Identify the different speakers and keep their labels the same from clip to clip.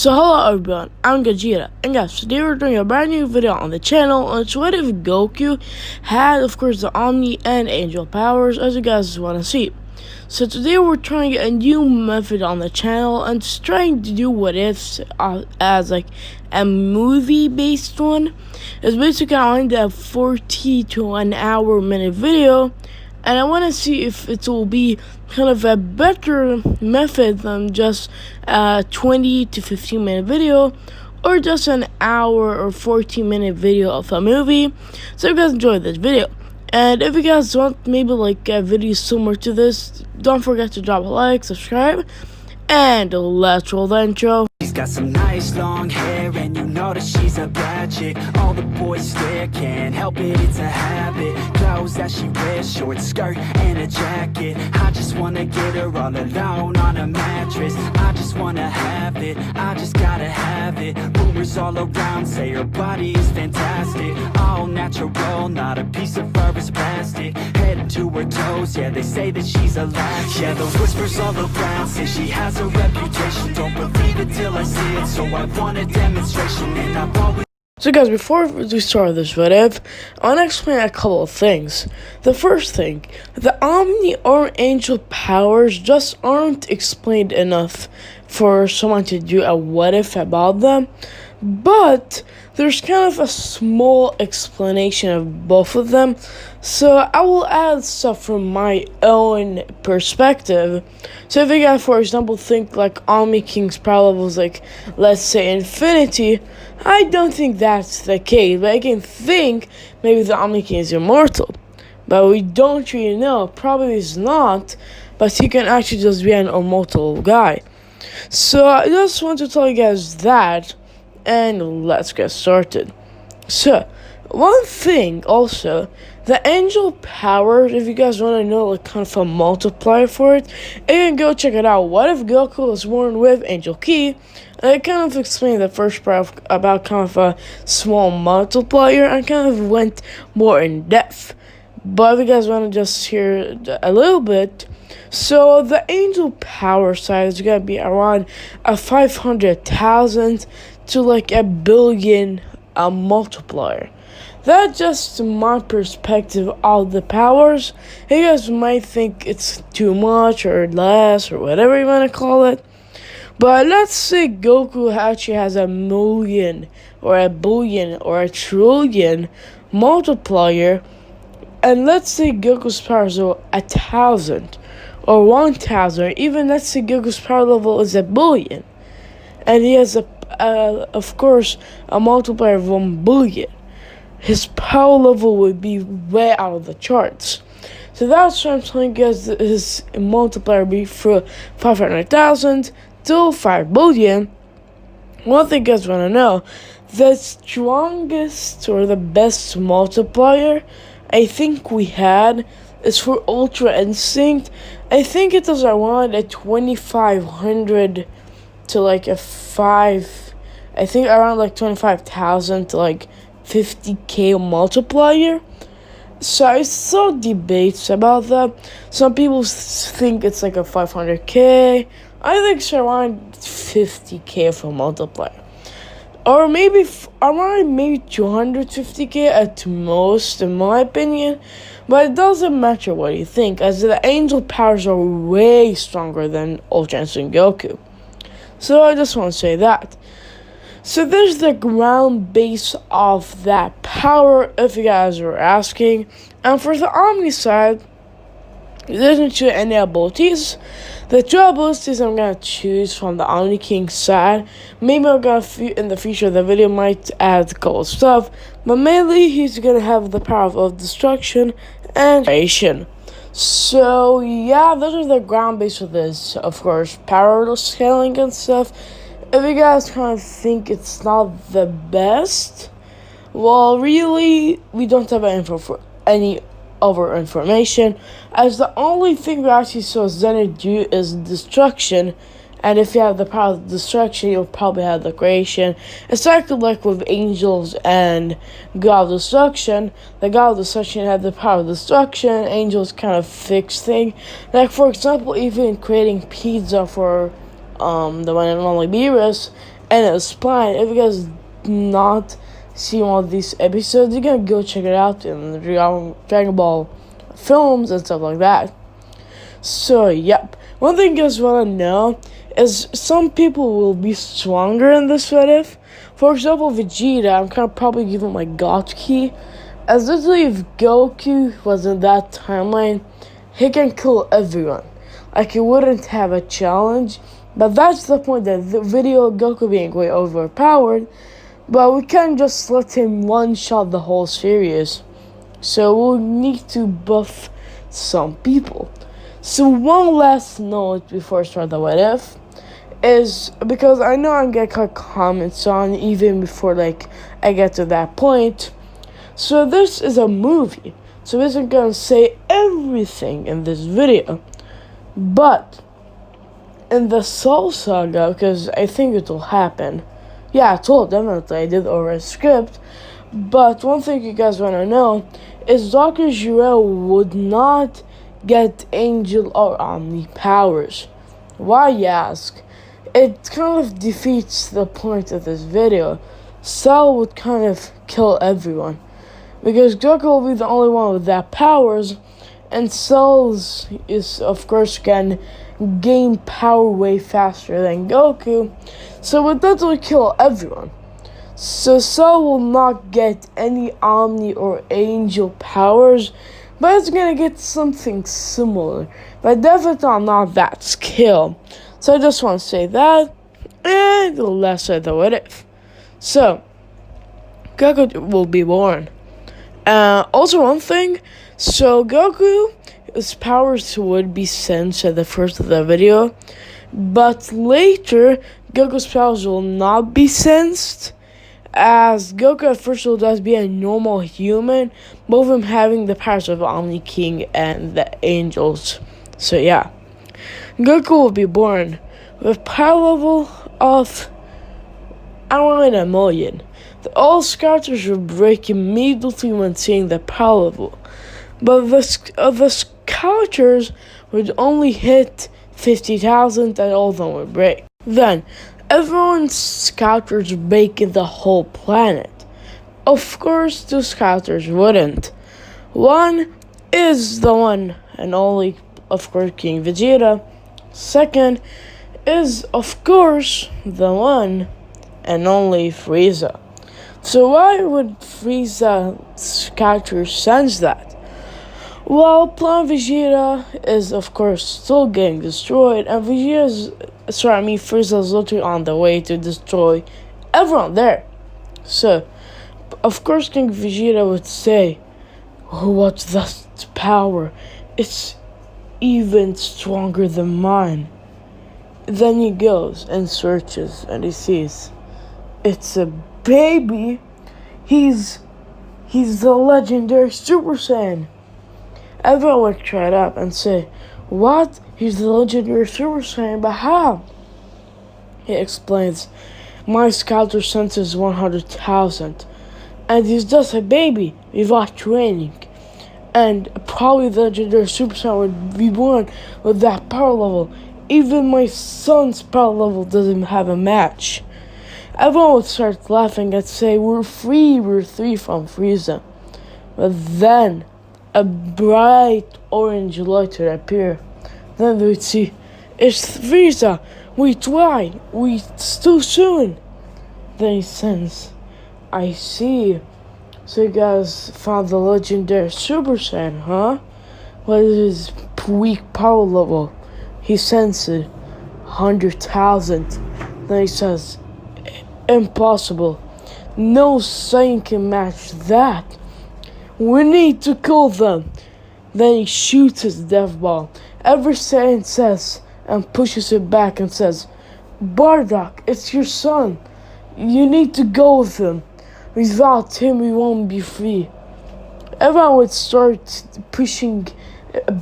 Speaker 1: So hello everyone, I'm Vegeta, and guys, today we're doing a brand new video on the channel. And it's what if Goku had, of course, the Omni and Angel powers, as you guys want to see. So today we're trying a new method on the channel, and just trying to do what ifs as like a movie based one. It's basically I wanted to have 40 to an hour minute video, and I want to see if it will be kind of a better method than just a 20 to 15 minute video, or just an hour or 14-minute video of a movie. So if you guys enjoyed this video, and if you guys want maybe like a video similar to this, don't forget to drop a like, subscribe, and let's roll the intro.
Speaker 2: She's got some nice long hair, and you know that she's a bad chick. All the boys stare, can't help it, it's a habit. Clothes that she wears, short skirt and a jacket. I just wanna get her all alone on a mattress. I just wanna have it, I just gotta have it. Rumors all around say her body is fantastic. All natural, not a piece of fur is plastic. Head to her toes, yeah, they say that she's a latch. Yeah, the whispers all around say she has a reputation. Don't believe it till I see it, so I want a demonstration. And I've always...
Speaker 1: So guys, before we start this video, I want to explain a couple of things. The first thing, the Omni or Angel powers just aren't explained enough for someone to do a what if about them. But there's kind of a small explanation of both of them, so I will add stuff from my own perspective. So if you guys, for example, think like Omni-King's power level is like, let's say, infinity, I don't think that's the case, but I can think maybe the Omni-King is immortal. But we don't really know, probably is not, but he can actually just be an immortal guy. So I just want to tell you guys that, and let's get started. So, one thing also, the angel powers, if you guys want to know like kind of a multiplier for it, you can go check it out. What if Goku was born with Angel Key? And I kind of explained the first part about kind of a small multiplier, and kind of went more in depth. But if you guys want to just hear a little bit, so the angel power size is gonna be around 500,000 to like a billion multiplier. That's just my perspective of the powers. You guys might think it's too much or less or whatever you want to call it. But let's say Goku actually has a million or a billion or a trillion multiplier. And let's say Goku's powers are 1,000 or 1,000, or even let's say Goku's power level is 1 billion. And he has of course, a multiplier of 1 billion. His power level would be way out of the charts. So that's why I'm telling you guys that his multiplier would be from 500,000 to 5 billion. One thing you guys want to know, the strongest or the best multiplier I think we had is for Ultra Instinct. I think it was around a 2,500 to like a 5, I think around like 25,000 to like 50k multiplier. So I saw debates about that. Some people think it's like a 500k. I think it's around 50k for multiplier, or maybe around maybe 250k at most, in my opinion. But it doesn't matter what you think, as the angel powers are way stronger than Ultra Instinct Goku. So I just want to say that. So there's the ground base of that power, if you guys are asking. And for the Omni side, there isn't any abilities. The two abilities I'm going to choose from the Omni-King side. Maybe I'm going to, in the future, the video might add a couple stuff. But mainly, he's going to have the power of destruction and creation. So, yeah, those are the ground base of this, of course, power scaling and stuff. If you guys kind of think it's not the best, well, really, we don't have any info for any other information, as the only thing we actually saw Zenith do is destruction. And if you have the power of destruction, you'll probably have the creation. It's like with angels and God of Destruction. The God of Destruction had the power of destruction. Angels kind of fixed thing. Like, for example, even creating pizza for the one and only Beerus, And it was planned. If you guys not seen one of these episodes, you're gonna go check it out in the Dragon Ball films and stuff like that. So, yep. One thing you guys wanna know is some people will be stronger in this what if. For example, Vegeta, I'm gonna probably give him my God Key. As literally if Goku was in that timeline, he can kill everyone. Like, he wouldn't have a challenge. But that's the point of the video, Goku being way overpowered. But we can't just let him one-shot the whole series. So we'll need to buff some people. So one last note before I start the what if is, because I know I'm gonna cut comments on even before I get to that point. So this is a movie. So this isn't gonna say everything in this video. But in the Soul Saga, because I think it will happen. Yeah, I told definitely I did over a script. But one thing you guys wanna know is Dr. Gero would not get Angel or Omni powers. Why, you ask? It kind of defeats the point of this video. Cell would kind of kill everyone. Because Goku will be the only one with that powers. And Cell's is, of course, can gain power way faster than Goku. So with that will kill everyone. So Cell will not get any Omni or Angel powers, but it's gonna get something similar. But definitely not that skill. So I just want to say that, and the last say the what if. So, Goku will be born. Also one thing, so Goku's powers would be sensed at the first of the video, but later, Goku's powers will not be sensed, as Goku at first will just be a normal human, both of them having the powers of Omni-King and the Angels. So yeah, Goku will be born with power level of around 1 million. All scouters will break immediately when seeing the power level, but the scouters would only hit 50,000 and all of them would break. Then, everyone's scouters break in the whole planet. Of course, 2 scouters wouldn't. One is the one and only, of course, King Vegeta. Second is, of course, the one and only Frieza. So why would Frieza scouters sense that? Well, Planet Vegeta is, of course, still getting destroyed, and Frieza is literally on the way to destroy everyone there. So, of course, King Vegeta would say, "Oh, what's that power? It's even stronger than mine." Then he goes and searches, and he sees it's a baby. He's the legendary Super Saiyan. Everyone would try it up and say, "What? He's the legendary Super Saiyan, but how?" He explains, "My scouter senses 100,000, and he's just a baby without training. And probably the legendary Super Saiyan would be born with that power level. Even my son's power level doesn't have a match." Everyone would start laughing and say, we're three from Frieza. But then, a bright orange light would appear. Then they would see, it's Frieza! Wait, why? It's too soon! Then he says, I see. So you guys found the legendary Super Saiyan, huh? What is his weak power level? He senses 100,000. Then he says, impossible. No Saiyan can match that. We need to kill them. Then he shoots his death ball. Every Saiyan says and pushes it back and says, Bardock, it's your son. You need to go with him. Without him, we won't be free. Everyone would start pushing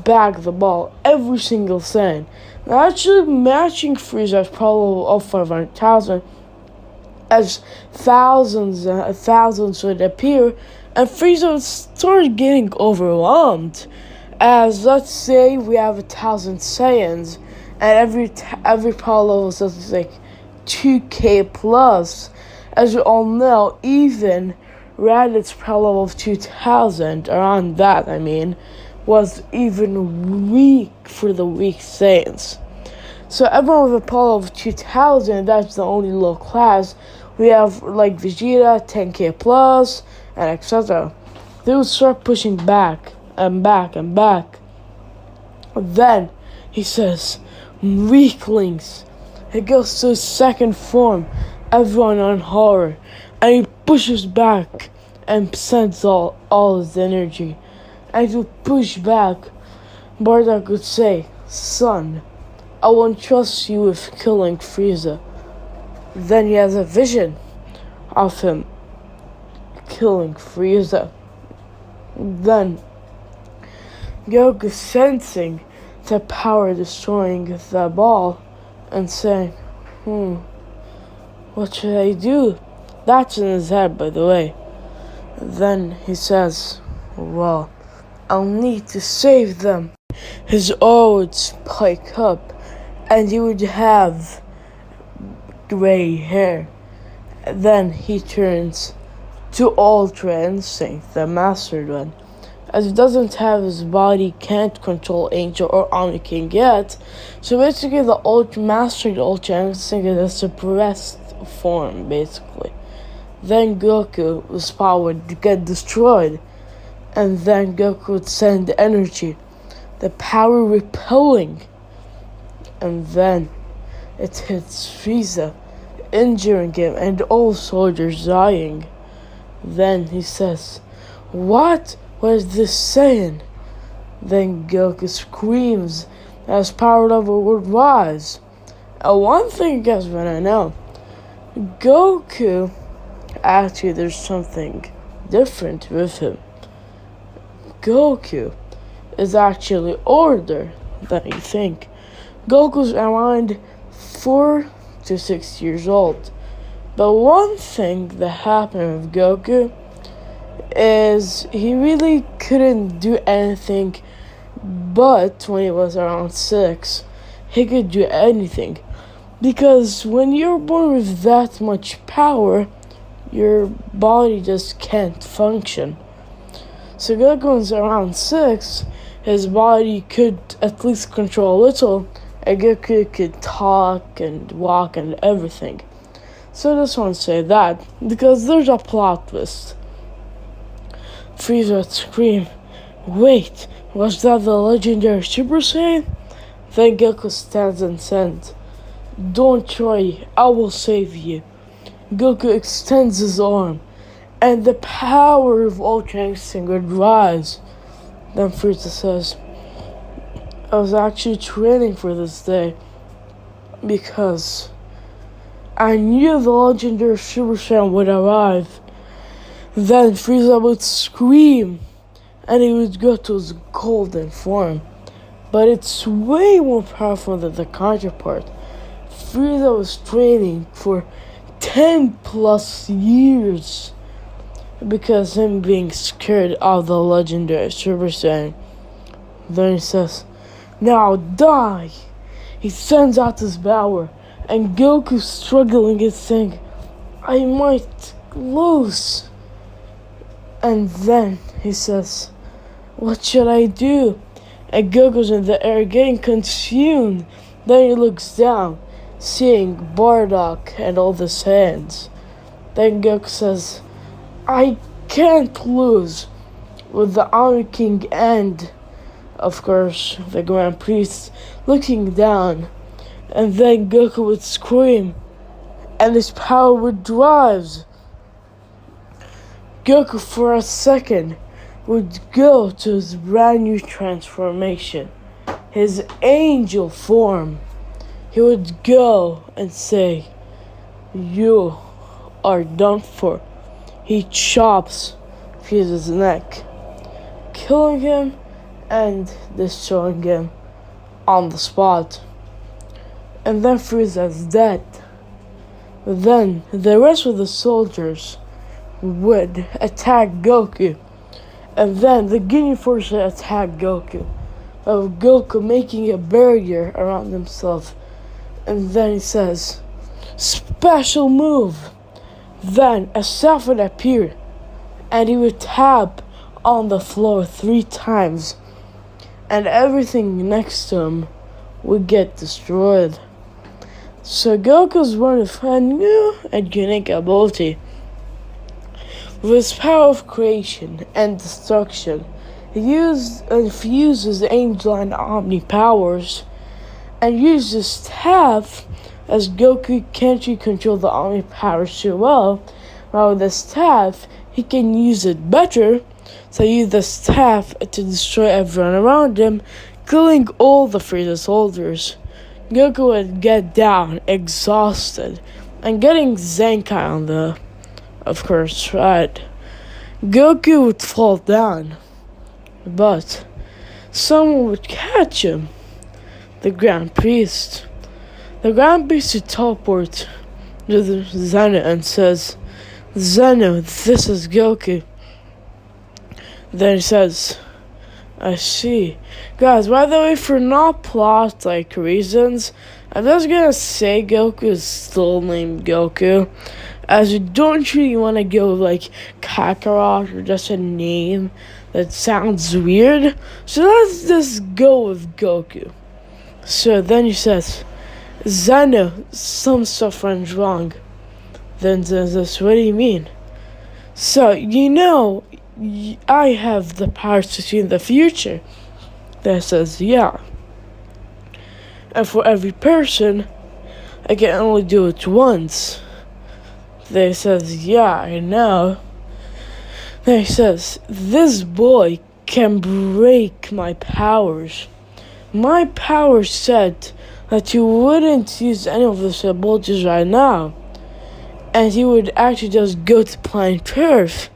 Speaker 1: back the ball. Every single Saiyan. Actually, matching Frieza's power of 500,000. As thousands would appear, and Frieza would start getting overwhelmed. As let's say we have 1,000 Saiyans, and every power level is like 2k plus. As you all know, even Raditz power level of 2000, around that I mean, was even weak for the weak Saiyans. So everyone with a power of 2000, that's the only low class. We have like Vegeta, 10k plus, and etc. They would start pushing back and back and back. Then he says, weaklings. He goes to his second form, everyone on horror, and he pushes back and sends all his energy. And to push back, Bardock would say, son, I won't trust you with killing Frieza. Then he has a vision of him killing Frieza. Then Goku, sensing the power destroying the ball and saying, what should I do? That's in his head, by the way. Then he says, well, I'll need to save them. His aura would spike up, and he would have gray hair. Then he turns to Ultra Instinct, the mastered one. As he doesn't have his body, can't control Angel or Omni-King yet, so basically the mastered Ultra Instinct is a suppressed form, basically. Then Goku's power would get destroyed, and then Goku would send energy, the power repelling, and then it hits Frieza, injuring him and all soldiers dying. Then he says, what was this saying? Then Goku screams that his power level would rise. And one thing you guys wanna know, Goku, actually there's something different with him. Goku is actually older than you think. Goku's around 4 to 6 years old. But one thing that happened with Goku is he really couldn't do anything, but when he was around 6, he could do anything. Because when you're born with that much power, your body just can't function. So Goku's around 6, his body could at least control a little, and Goku could talk and walk and everything. So I just want to say that, because there's a plot twist. Frieza would scream, wait, was that the legendary Super Saiyan? Then Goku stands and says, don't try, I will save you. Goku extends his arm, and the power of Ultra Instinct would rise. Then Frieza says, I was actually training for this day, because I knew the legendary Super Saiyan would arrive. Then Frieza would scream, and he would go to his golden form. But it's way more powerful than the counterpart. Frieza was training for 10 plus years because him being scared of the legendary Super Saiyan. Then he says, now die! He sends out his power, and Goku struggling is saying, I might lose. And then he says, what should I do? And Goku's in the air getting consumed. Then he looks down, seeing Bardock and all the Saiyans. Then Goku says, I can't lose. With the Omni-King and, of course, the Grand Priest looking down. And then Goku would scream, and his power would rise. Goku, for a second, would go to his brand new transformation, his angel form. He would go and say, you are done for. He chops Frieza's neck, killing him and destroying him on the spot. And then Frieza's dead. Then the rest of the soldiers would attack Goku. And then the Ginyu Force would attack Goku. Of Goku making a barrier around himself. And then he says, special move. Then a cell would appear, and he would tap on the floor 3 times, and everything next to him would get destroyed. So Goku's one of a new and unique ability. With his power of creation and destruction, he infuses Angel and Omni powers, and uses staff, as Goku can't really control the Omni powers too well. While with the staff, he can use it better, so he used the staff to destroy everyone around him, killing all the Frieza soldiers. Goku would get down, exhausted, and getting Zenkai on the, of course, right. Goku would fall down, but someone would catch him. The Grand Priest. The Grand Priest would teleport to Zeno and says, Zeno, this is Goku. Then he says, I see. Guys, by the way, for not plot reasons, I'm just gonna say Goku is still named Goku, as you don't really want to go with Kakarot or just a name that sounds weird. So let's just go with Goku. So then he says, Zeno, some stuff went wrong. Then says this, what do you mean? So, I have the power to see in the future. That says, yeah. And for every person, I can only do it once. They says, yeah, I know. Then he says, this boy can break my powers. My power said that you wouldn't use any of those abilities right now, and he would actually just go to planet Earth.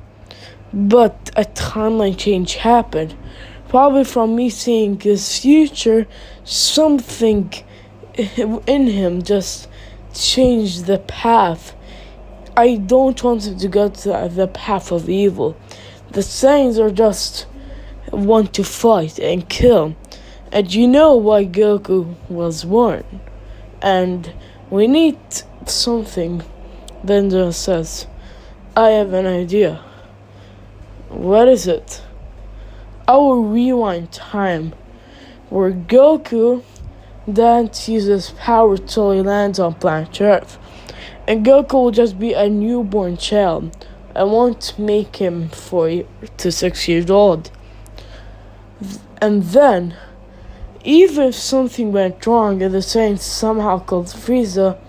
Speaker 1: But a timeline change happened. Probably from me seeing his future, something in him just changed the path. I don't want him to go to the path of evil. The Saiyans are just want to fight and kill. And you know why Goku was born. And we need something. Then says, I have an idea. What is it? I will rewind time, where Goku then uses power till he lands on planet Earth. And Goku will just be a newborn child. I won't make him 4 to 6 years old. And then, even if something went wrong and the Saiyans somehow killed Frieza,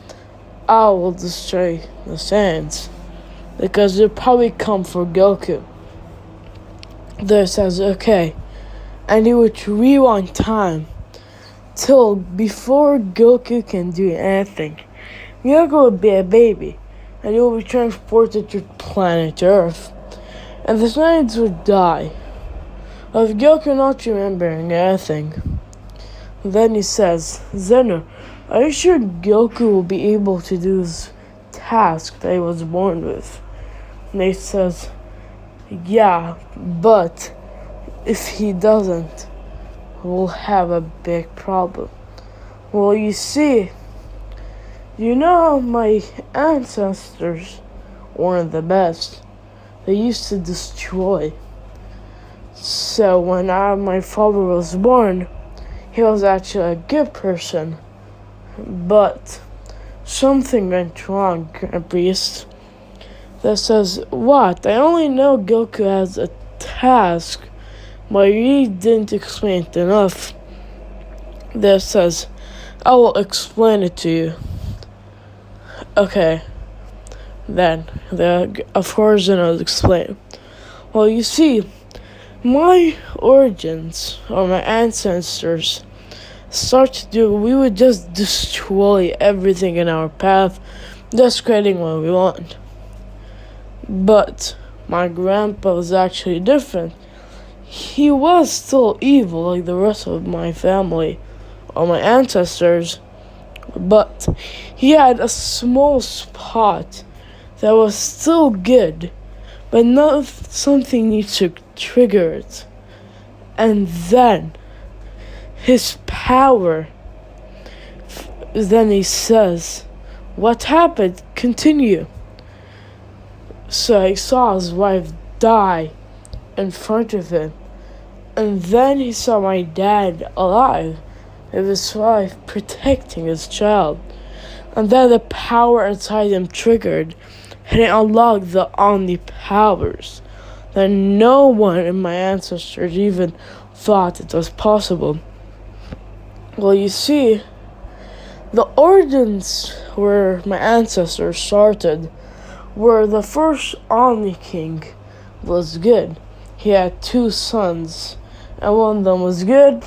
Speaker 1: I will destroy the Saiyans, because they'll probably come for Goku. There says, okay, and he would rewind time till before Goku can do anything. Goku would be a baby, and he will be transported to planet Earth, and the Saiyans would die of Goku not remembering anything. Then he says, Zeno, are you sure Goku will be able to do his task that he was born with? And he says, yeah, but if he doesn't, we'll have a big problem. Well, you see, my ancestors weren't the best. They used to destroy. So when my father was born, he was actually a good person. But something went wrong, Grand Priest. That says, what? I only know Goku has a task, but you didn't explain it enough. That says, I will explain it to you. Okay. Then, of course, I'll explain. Well, you see, my origins, or my ancestors, we would just destroy everything in our path, just creating what we want. But my grandpa was actually different. He was still evil like the rest of my family, or my ancestors, but he had a small spot that was still good, but not something needs to trigger it. And then his power, then he says, What happened? Continue. So he saw his wife die in front of him. And then he saw my dad alive, with his wife protecting his child. And then the power inside him triggered, and it unlocked the Omni powers that no one in my ancestors even thought it was possible. Well, you see, the origins where my ancestors started were the first Omni-King was good. He had 2 sons, and one of them was good,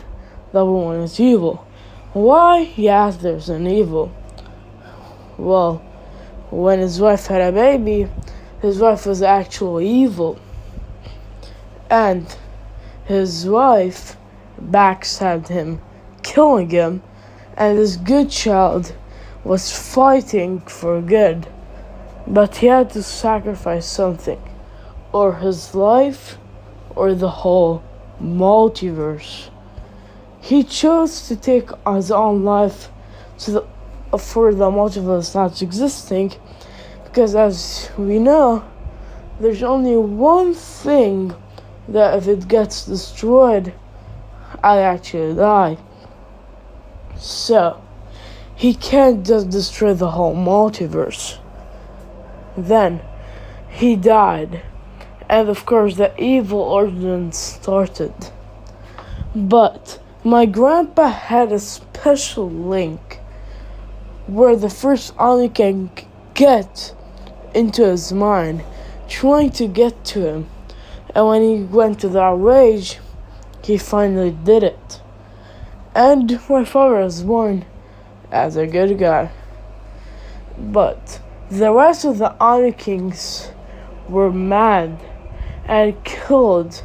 Speaker 1: the other one was evil. Why? Yes, there's an evil. Well, when his wife had a baby, his wife was actually evil. And his wife backstabbed him, killing him, and this good child was fighting for good. But he had to sacrifice something, or his life, or the whole multiverse. He chose to take his own life for the multiverse not existing, because as we know, there's only one thing that if it gets destroyed, I actually die. So, he can't just destroy the whole multiverse. Then, he died, and of course the evil ordinance started. But my grandpa had a special link where the first Omni can get into his mind, trying to get to him. And when he went to that rage, he finally did it. And my father was born as a good guy. But the rest of the Omni-Kings were mad and killed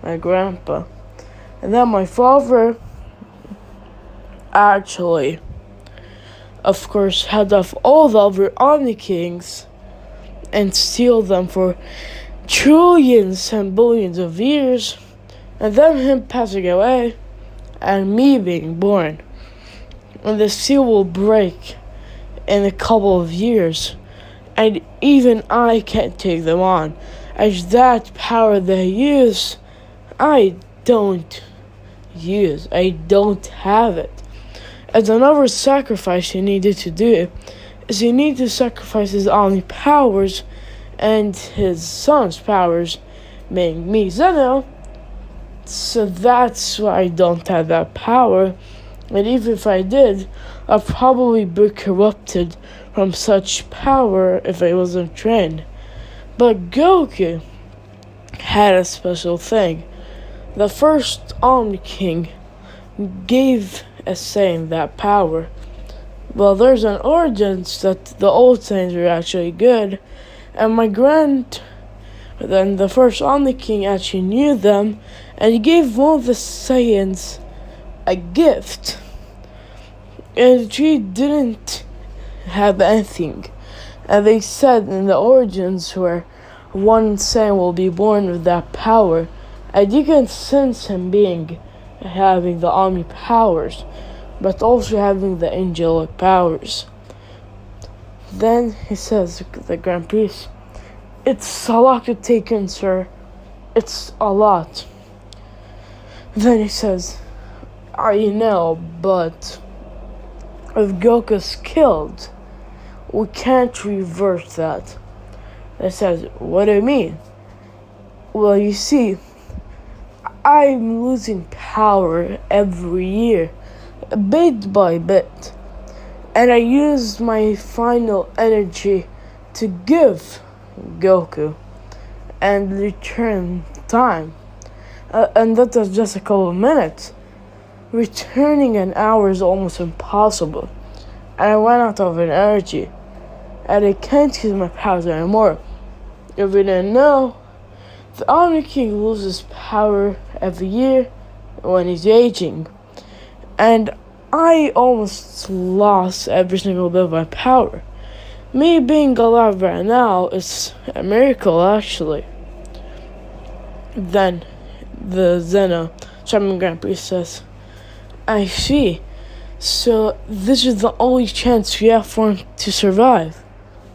Speaker 1: my grandpa. And then my father actually, of course, had off all the other Omni-Kings and steal them for trillions and billions of years, and then him passing away and me being born. And the seal will break in a couple of years, and even I can't take them on, as that power they use, I don't have it. As another sacrifice he needed to do is he needed to sacrifice his Omni powers and his son's powers, making me Zeno. So that's why I don't have that power. And even if I did, I'd probably be corrupted from such power if I wasn't trained. But Goku had a special thing. The first Omni-King gave a Saiyan that power. Well, there's an origins that the old Saiyans were actually good, and then the first Omni-King actually knew them, and he gave one of the Saiyans a gift. And she didn't have anything. And they said in the origins where one Saiyan will be born with that power, and you can sense him having the Omni powers, but also having the angelic powers. Then he says, the Grand Priest, "It's a lot to take in, sir. It's a lot." Then he says, "I know, but if Goku's killed, we can't reverse that." He says, "What do you mean?" "Well, you see, I'm losing power every year, bit by bit, and I used my final energy to give Goku and return time, and that was just a couple of minutes. Returning an hour is almost impossible, and I ran out of energy, and I can't use my powers anymore. If you didn't know, the Omni-King loses power every year when he's aging, and I almost lost every single bit of my power. Me being alive right now is a miracle, actually." Then the Shaman Grand Priest says, "I see. So this is the only chance you have for him to survive.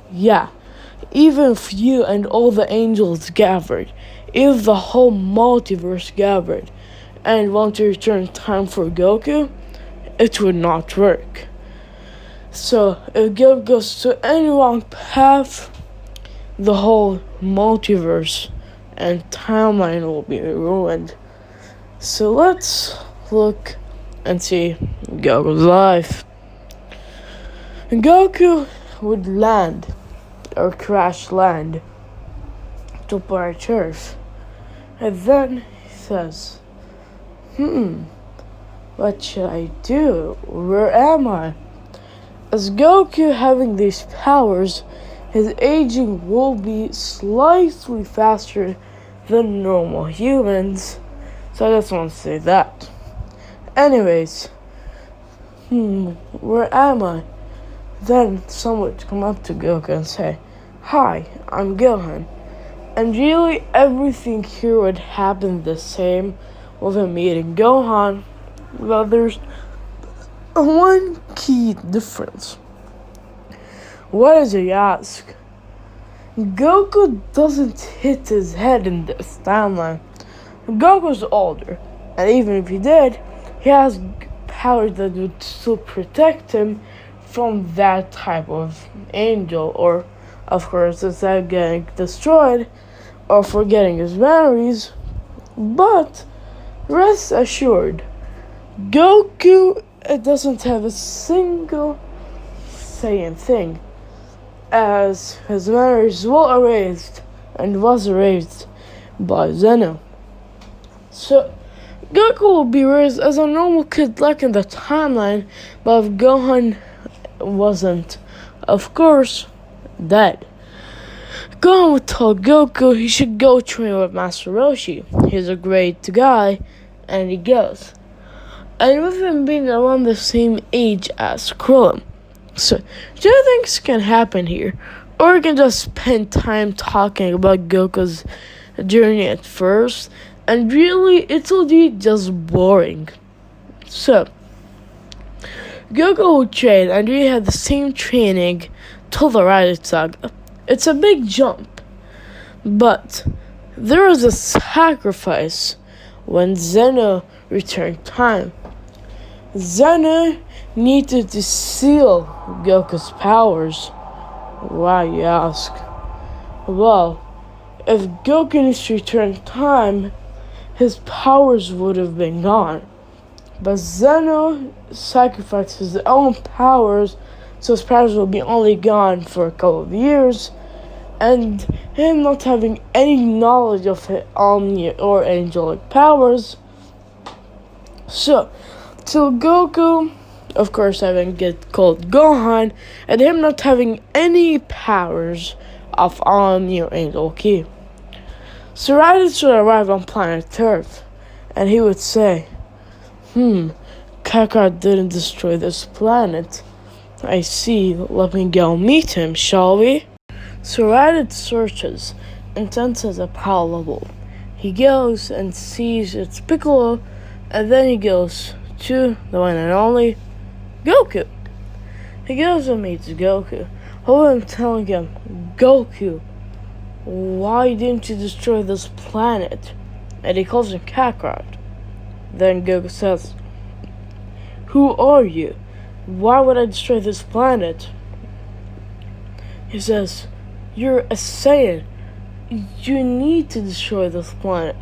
Speaker 1: Yeah, even if you and all the angels gathered, if the whole multiverse gathered, and want to return time for Goku, it would not work. So if Goku goes to any wrong path, the whole multiverse and timeline will be ruined. So let's look and see Goku's life. Goku would land or crash land to planet Earth, and then he says, what should I do? Where am I? As Goku having these powers, his aging will be slightly faster than normal humans, so I just want to say that. Anyways, where am I? Then someone would come up to Goku and say, "Hi, I'm Gohan." And really everything here would happen the same with him meeting Gohan, but there's one key difference. What is it, you ask? Goku doesn't hit his head in this timeline. Goku's older, and even if he did, he has powers that would still protect him from that type of angel, or of course instead of getting destroyed or forgetting his memories. But rest assured, Goku doesn't have a single Saiyan thing, as his memories were erased and was erased by Zeno. So Goku will be raised as a normal kid like in the timeline, but if Gohan wasn't, of course, dead. Gohan would tell Goku he should go train with Master Roshi. He's a great guy, and he goes. And with him being around the same age as Krillin. So, two things can happen here. Or you can just spend time talking about Goku's journey at first, and really it'll be just boring. So, Goku will train and we have the same training till the Raditz saga. It's a big jump, but there is a sacrifice when Zeno returned time. Zeno needed to seal Goku's powers. Why, you ask? Well, if Goku needs to return time, his powers would have been gone. But Zeno sacrificed his own powers, so his powers will be only gone for a couple of years, and him not having any knowledge of his Omni or angelic powers. So, till Goku, of course, having get called Gohan, and him not having any powers of Omni or Angel Ki. So Raditz would arrive on planet Earth, and he would say, Kakarot didn't destroy this planet. I see, let me go meet him, shall we? So Raditz searches and senses a power level. He goes and sees it's Piccolo, and then he goes to the one and only Goku. He goes and meets Goku. I'm telling him, Goku, why didn't you destroy this planet? And he calls him Kakarot. Then Goku says, who are you? Why would I destroy this planet? He says, you're a Saiyan. You need to destroy this planet.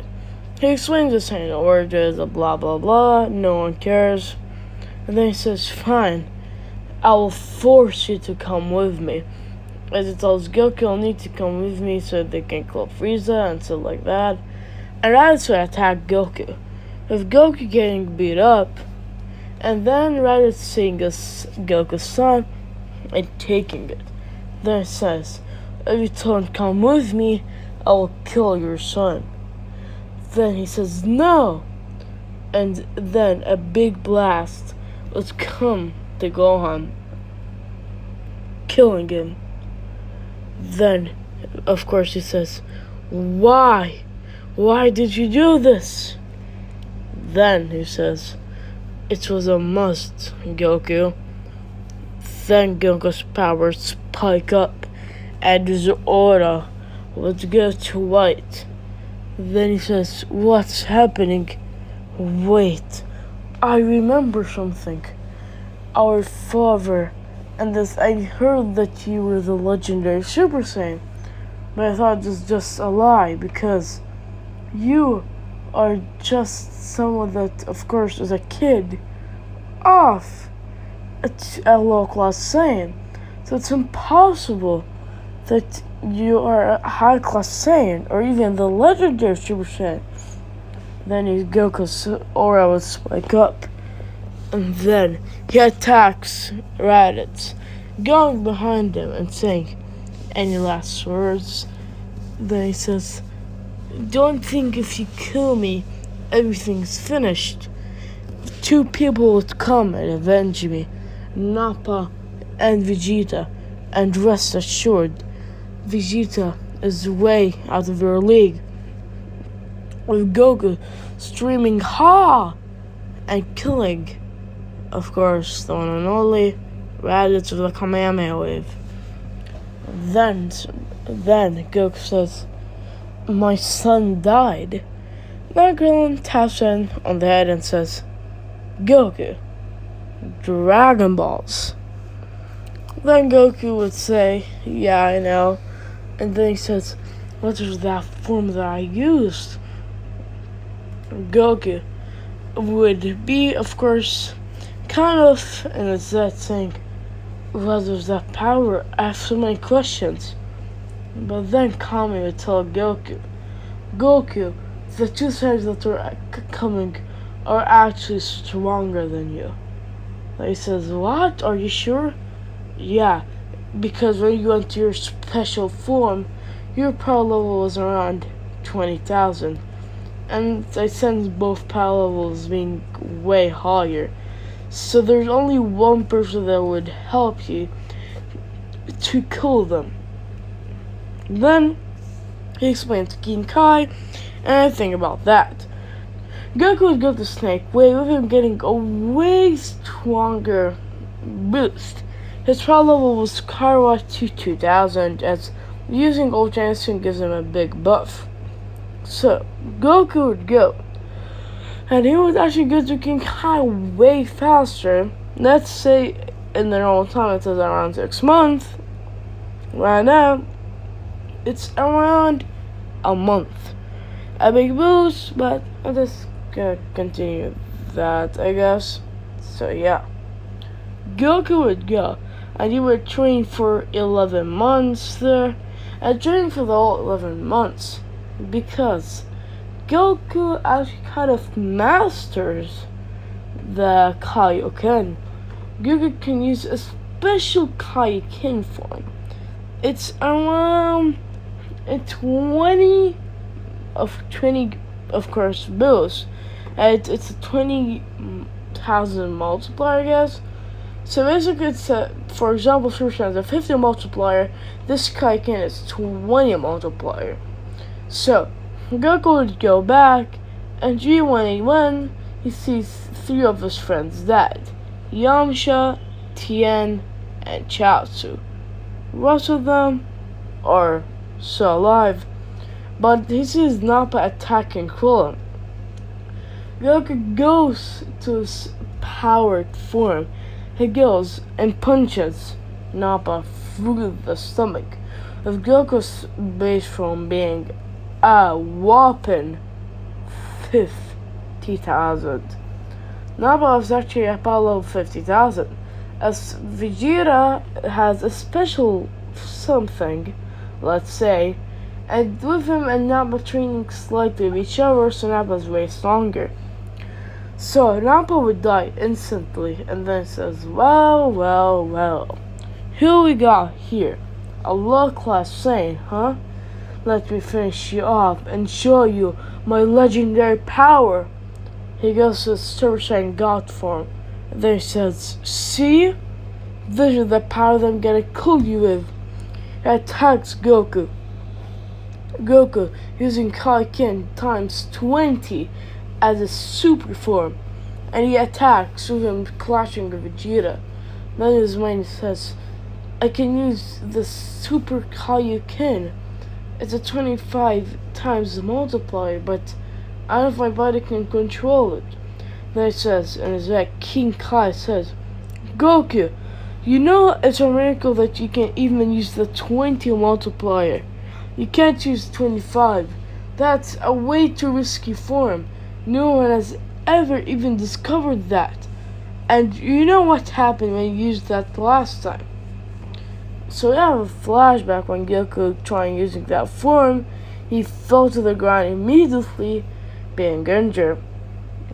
Speaker 1: He explains the Saiyan origins, blah blah blah, no one cares. And then he says, fine, I will force you to come with me. As he tells Goku, you'll need to come with me so they can kill Frieza and stuff like that. And Raditz will attack Goku, with Goku getting beat up, and then Raditz seeing Goku's son and taking it. Then it says, if you don't come with me, I will kill your son. Then he says, no! And then a big blast would come to Gohan, killing him. Then, of course, he says, why? Why did you do this? Then he says, It was a must, Goku. Then Goku's powers spike up, and his aura would go to white. Then he says, "What's happening? Wait, I remember something. Our father, and this I heard that you were the legendary Super Saiyan, but I thought it was just a lie because you are just someone that, of course, is a kid off a low-class Saiyan. So it's impossible that you are a high-class Saiyan or even the legendary Super Saiyan." Then Goku's aura would spike up, and then he attacks Raditz, going behind him and saying, "Any last words?" Then he says, "Don't think if you kill me, everything's finished. Two people would come and avenge me, Nappa and Vegeta, and rest assured, Vegeta is way out of your league." With Goku screaming "Ha!" and killing, of course, the one and only Raditz with the Kamehameha wave. Then Goku says, "My son died." Then Krillin taps him on the head and says, "Goku, Dragon Balls." Then Goku would say, "Yeah, I know." And then he says, "What was that form that I used?" Goku would be, of course, kind of in his head saying, "What was that power? I have so many questions." But then Kami would tell Goku, the two sides that are coming are actually stronger than you. He says, "What? Are you sure?" "Yeah, because when you went to your special form, your power level was around 20,000. And I sense both power levels being way higher. So there's only one person that would help you to kill them." Then he explained to King Kai anything about that. Goku would go to Snake Way with him getting a way stronger boost. His power level was skyrocketed to 2000 as using Ultra Instinct gives him a big buff. So Goku would go, and he would actually go to King Kai way faster. Let's say in the normal time it is around 6 months. Right now, it's around a month. A big boost, but I'm just gonna continue that, I guess. So yeah, Goku would go, and he would train for 11 months there, and train for the whole 11 months. Because Goku actually kind of masters the Kaioken. Goku can use a special Kaioken form. It's around a 20 of course boost. It's a 20,000 multiplier, I guess. So basically it's for example, Super Saiyan is a 50 multiplier. This Kaioken is 20 multiplier. So, Goku would go back, and G181, he sees 3 of his friends dead. Yamcha, Tien, and Chaozu. The rest of them are still alive, but he sees Nappa attacking Krillin. Goku goes to his powered form. He goes and punches Nappa through the stomach, with Goku's base form being a whopping 50,000. Nappa is actually a power level 50,000, as Vegeta has a special something, let's say, and with him and Nappa training slightly with each other, so Nappa is way stronger. So Nappa would die instantly, and then says, well, who we got here? A low-class Saiyan, huh? Let me finish you off and show you my legendary power. He goes to the Super Saiyan God form. And then he says, "See? This is the power that I'm gonna kill you with." He attacks Goku. Goku using Kaioken times 20 as a super form. and he attacks with him clashing with Vegeta. Then his mind says, I can use the Super Kaioken. It's a 25 times multiplier, but I don't know if my body can control it. Then it says, and his King Kai says, Goku, you know it's a miracle that you can even use the 20 multiplier. You can't use 25. That's a way too risky form. No one has ever even discovered that. And you know what happened when you used that last time. So we have a flashback when Goku tried using that form. He fell to the ground immediately, being injured.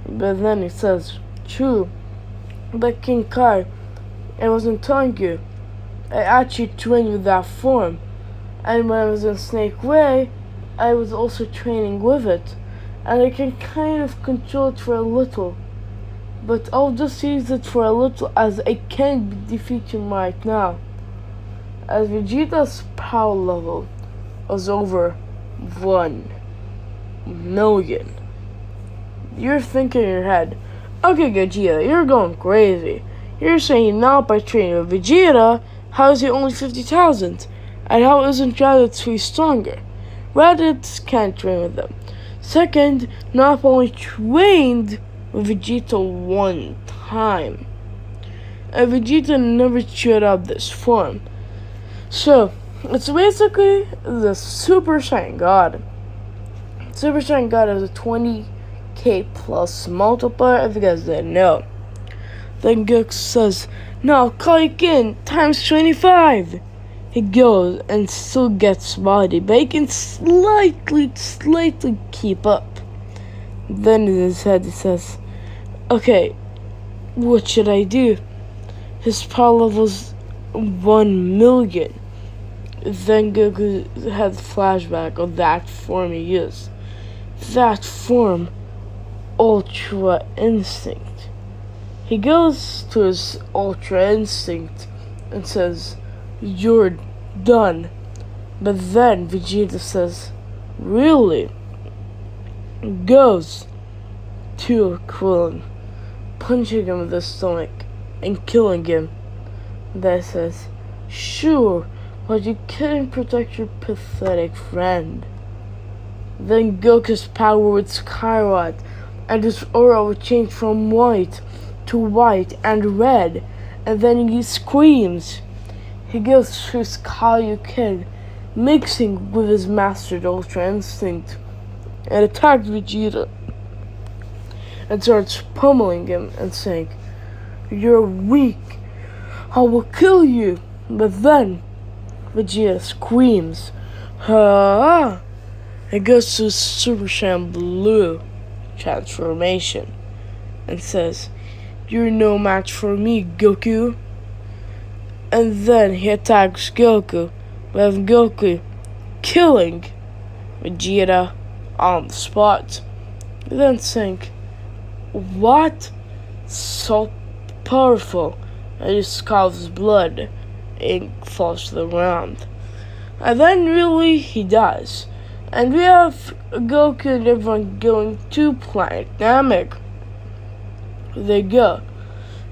Speaker 1: But then he says, true, but King Kai, I wasn't telling you. I actually trained with that form. And when I was in Snake Way, I was also training with it. And I can kind of control it for a little. But I'll just use it for a little as I can't defeat him right now. As Vegeta's power level was over 1 million. You're thinking in your head, okay Vegeta, you're going crazy. You're saying now by training with Vegeta, how is he only 50,000? And how isn't Raditz 3 stronger? Raditz can't train with them. Second, not only trained with Vegeta 1 time. And Vegeta never showed up this form. So, it's basically the Super Saiyan God. Super Saiyan God has a 20k plus multiplier, if you guys didn't know. Then Goku says, now Kaioken times 25. He goes and still gets body, but he can slightly keep up. Then in his head he says, okay, what should I do? His power level's 1 million. Then Goku had a flashback of that form he used. That form, Ultra Instinct. He goes to his Ultra Instinct and says, you're done. But then Vegeta says, really? Goes to Krillin, punching him in the stomach and killing him. Then says, sure, but you couldn't protect your pathetic friend. Then Goku's power would skyrocket, and his aura would change from white to white and red, and then he screams. He goes to his Kaioken, mixing with his mastered Ultra Instinct, and attacks Vegeta, and starts pummeling him and saying, you're weak, I will kill you. But then Vegeta screams, ha! He goes to Super Saiyan Blue transformation and says, you're no match for me, Goku. And then he attacks Goku, with Goku killing Vegeta on the spot. Then saying, what? So powerful. And he scalds blood and falls to the ground. And then really he dies. And we have Goku and everyone going to Planet Namek. They go.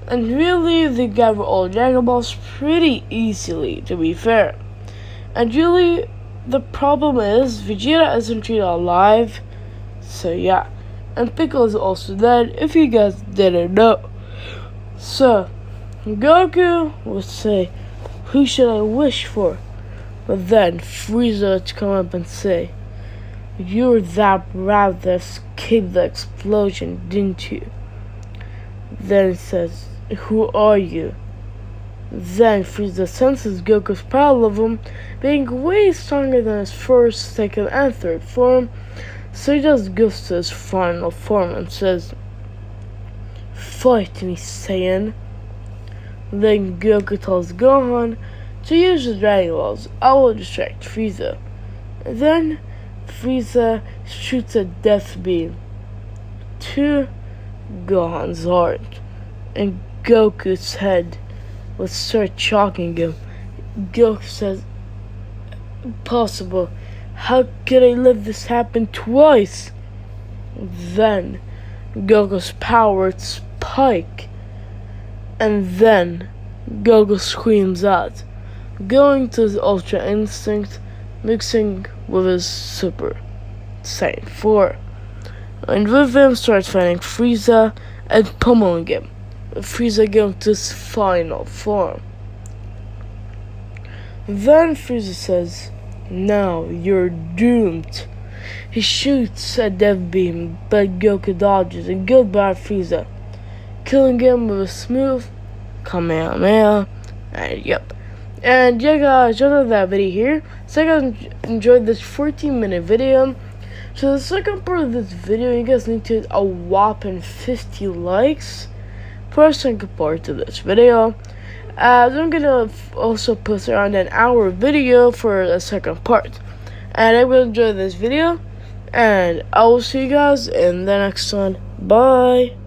Speaker 1: And really they gather all Dragon Balls pretty easily, to be fair. And really the problem is Vegeta isn't really alive. So yeah. And Piccolo is also dead, if you guys didn't know. So Goku would say, who should I wish for? But then Frieza would come up and say, you're that rat that escaped the explosion, didn't you? Then he says, who are you? Then Frieza senses Goku's power level being way stronger than his first, second, and third form, so he just goes to his final form and says, fight me, Saiyan. Then Goku tells Gohan to use his Dragon Balls. I will distract Frieza. Then Frieza shoots a death beam to Gohan's heart, and Goku's head would start shocking him. Goku says, impossible. How could I let this happen twice? Then Goku's power would pike. And then Goku screams out, going to his Ultra Instinct, mixing with his Super Saiyan 4. And with him starts fighting Frieza and pummeling him, with Frieza going to his final form. Then Frieza says, "Now you're doomed." He shoots a death beam, but Goku dodges, and goodbye Frieza, killing him with a smooth Kamehameha. And yep. And yeah guys, just like that video here. So you guys enjoyed this 14-minute video. So the second part of this video, you guys need to hit a whopping 50 likes for a second part to this video. I'm gonna also post around an hour video for the second part. And I will enjoy this video, and I will see you guys in the next one. Bye.